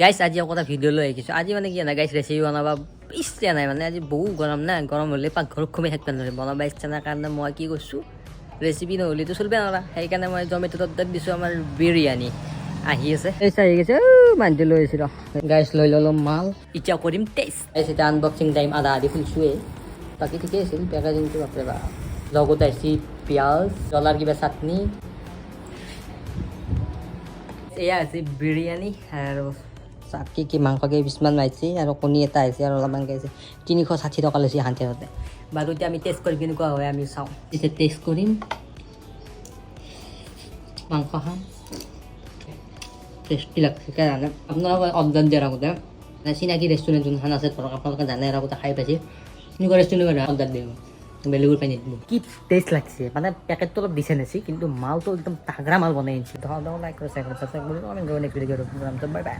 গাইছ আজি আকৌ এটা ভিডিঅ' লৈ আহিছোঁ। আজি মানে কি জানা গাইছ, ৰেচিপি বনাব ইচ্ছা নাই, মানে আজি বহু গৰম না, গৰম হ'লে পাকঘৰত সোমাই থাকিব নোৱাৰে, বনাব ইচ্ছা নাই কাৰণে মই কি কৰিছোঁ, ৰেচিপি নহ'লেতো চলিব নোৱাৰা, সেইকাৰণে মই জমেটোত অৰ্ডাৰ দিছোঁ আমাৰ বিৰিয়ানী আহি আছে। আহি গৈছে মানুহটো লৈ আহিছোঁ ৰ গাইছ, লৈ ল'লোঁ মাল, এতিয়া কৰিম টেষ্ট। গাইছ এতিয়া আনবক্সিং টাইম আধা আধি খুলিছোঁৱে, বাকী ঠিকেই আছিল। পেকেজিংটো বাপৰে বা, লগত আহিছে পিঁয়াজ, জ্বলাৰ কিবা চাটনি, এয়া আছে বিৰিয়ানী আৰু কি মাংস কেইপিচমান মাৰিছে আৰু কণী এটা আহিছে আৰু অলপমানকৈ আহিছে। 360 টকা লৈছে হাণ্ড্ৰেডতে। বাৰু এতিয়া আমি টেষ্ট কৰি কেনেকুৱা হয় আমি চাওঁ। এতিয়া টেষ্ট কৰিম, মাংস খাম, টেষ্টি লাগছে কাৰণে আপোনালোকে অৰ্ডাৰ দিয়াৰ আগতে চিনাকি ৰেষ্টুৰেণ্ট যোনখন আছে ধৰক, আপোনালোকে জানে আৰু আগতে খাই পাইছে, এনেকুৱা ৰেষ্টুৰেণ্টত অৰ্ডাৰ দিব, বেলেগৰ পাই নিদিব। কি টেষ্ট লাগছে, মানে পেকেটটো অলপ দিছে নেছি, কিন্তু মালটো একদম তাগৰা মাল বনাই আনিছে। লাইক কৰি, বাই বাই।